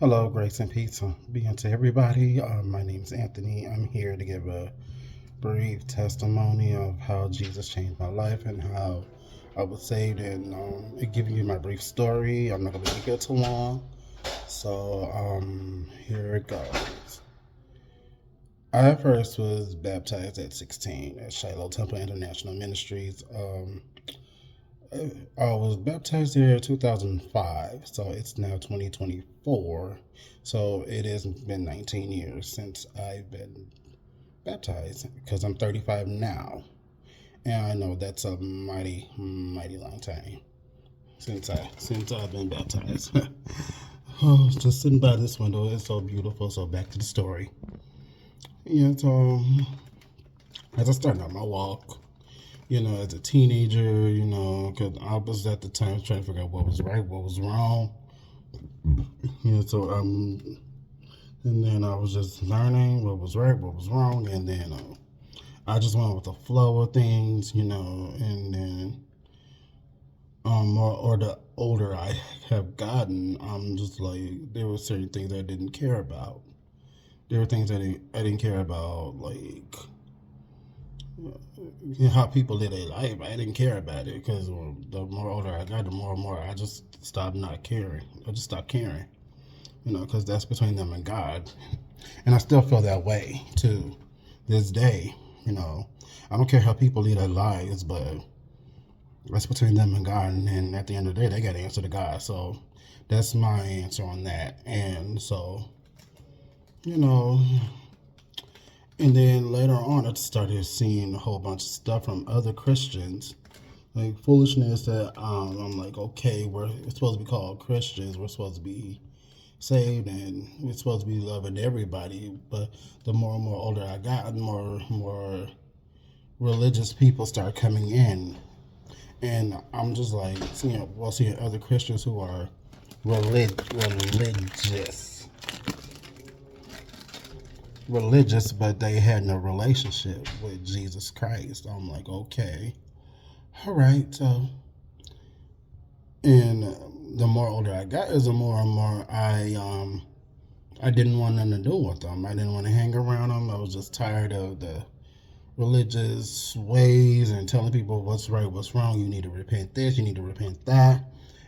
Hello, grace and peace be unto everybody. My name is Anthony. I'm here to give a brief testimony of how Jesus changed my life and how I was saved, and giving you my brief story. I'm not going to be here too long, so here it goes. I first was baptized at 16 at Shiloh Temple International Ministries. I was baptized there in 2005, so it's now 2024. So it has been 19 years since I've been baptized because I'm 35 now. And I know that's a mighty, mighty long time since I've been baptized. Oh, just sitting by this window, it's so beautiful. So back to the story. Yeah, so as I started out my walk, as a teenager, because I was at the time trying to figure out what was right, what was wrong. And then I was just learning what was right, what was wrong, and then I just went with the flow of things, and then or the older I have gotten, I'm just like there were certain things I didn't care about. There were things I didn't care about, like how people live their life. I didn't care about it because the more older I got, the more and more I just stopped not caring. I just stopped caring, because that's between them and God. And I still feel that way to this day. I don't care how people lead their lives, but that's between them and God. And at the end of the day, they got to answer to God. So that's my answer on that. And so, you know, and then later on, I started seeing a whole bunch of stuff from other Christians, like foolishness that I'm like, okay, we're supposed to be called Christians. We're supposed to be saved, and we're supposed to be loving everybody. But the more and more older I got, the more religious people start coming in, and I'm just like seeing other Christians who are religious, but they had no relationship with Jesus Christ. I'm like, okay, all right, so. And the more older I got, is the more and more I didn't want nothing to do with them. I didn't want to hang around them. I was just tired of the religious ways and telling people what's right, what's wrong. You need to repent this, you need to repent that.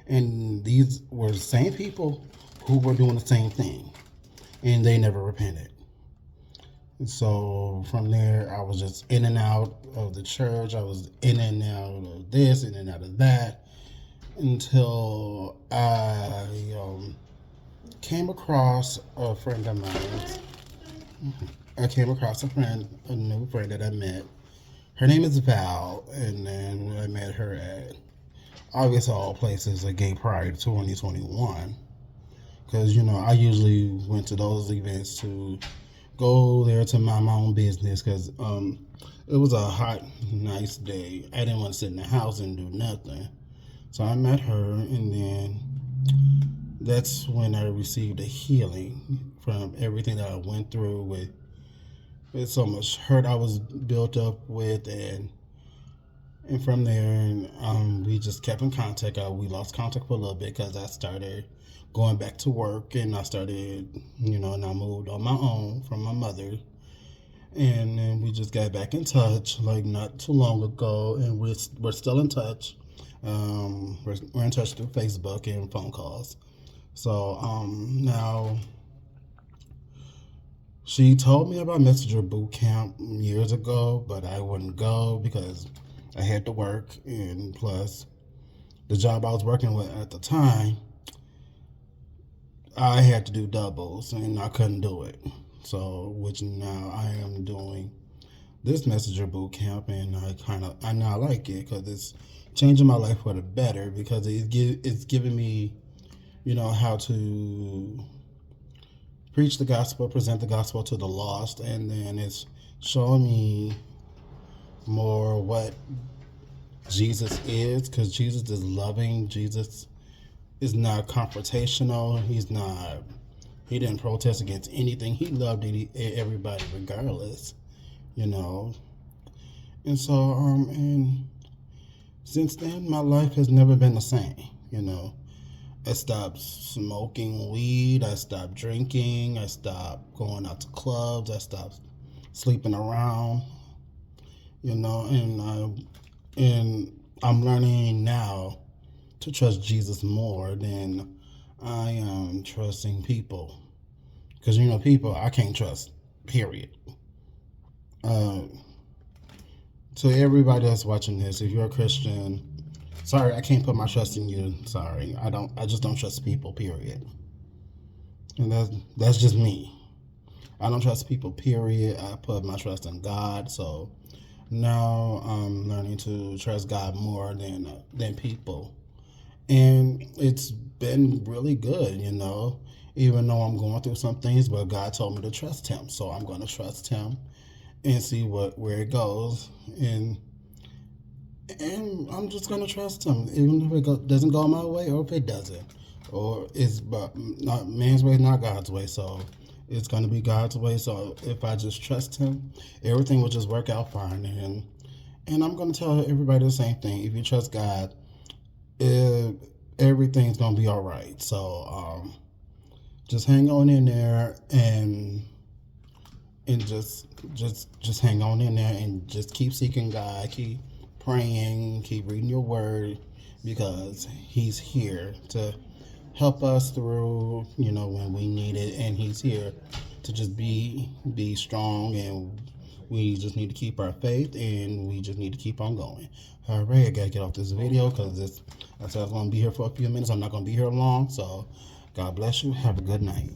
And these were the same people who were doing the same thing, and they never repented. And so from there, I was just in and out of the church. I was in and out of this, in and out of that, until I came across a friend of mine. I came across a new friend that I met. Her name is Val, and then I met her at obvious all places a Gay Pride 2021. Because I usually went to those events to go there to mind my own business. Because it was a hot, nice day. I didn't want to sit in the house and do nothing. So I met her, and then that's when I received a healing from everything that I went through with so much hurt I was built up with, and from there, we just kept in contact. We lost contact for a little bit because I started going back to work, and I started, and I moved on my own from my mother, and then we just got back in touch like not too long ago, and we're still in touch. We're in touch through Facebook and phone calls. So now she told me about Messenger Boot Camp years ago, but I wouldn't go because I had to work, and plus the job I was working with at the time, I had to do doubles and I couldn't do it. So, which now I am doing this Messenger Boot Camp, and I now like it because it's changing my life for the better, because it's giving me how to preach the gospel, present the gospel to the lost, and then it's showing me more what Jesus is, because Jesus is loving. Jesus is not confrontational. He didn't protest against anything. He loved everybody regardless, you know. And so, and since then, my life has never been the same, I stopped smoking weed. I stopped drinking. I stopped going out to clubs. I stopped sleeping around. You know, and I'm learning now to trust Jesus more than I am trusting people. Because people I can't trust. Period. Uh, to everybody that's watching this, if you're a Christian, sorry, I can't put my trust in you. Sorry, I don't. I just don't trust people. Period. And that's just me. I don't trust people. Period. I put my trust in God. So now I'm learning to trust God more than people, and it's been really good. Even though I'm going through some things, but God told me to trust Him, so I'm going to trust Him and see where it goes, and I'm just gonna trust Him, even if doesn't go my way, or if it doesn't, or it's but not man's way, not God's way. So it's gonna be God's way. So if I just trust Him, everything will just work out fine. And I'm gonna tell everybody the same thing. If you trust God, everything's gonna be all right. So just hang on in there and just hang on in there and just keep seeking God, keep praying, keep reading your word, because He's here to help us through, when we need it, and He's here to just be strong, and we just need to keep our faith, and we just need to keep on going. All right, I gotta get off this video because I said I was gonna be here for a few minutes. I'm not gonna be here long, so God bless you. Have a good night.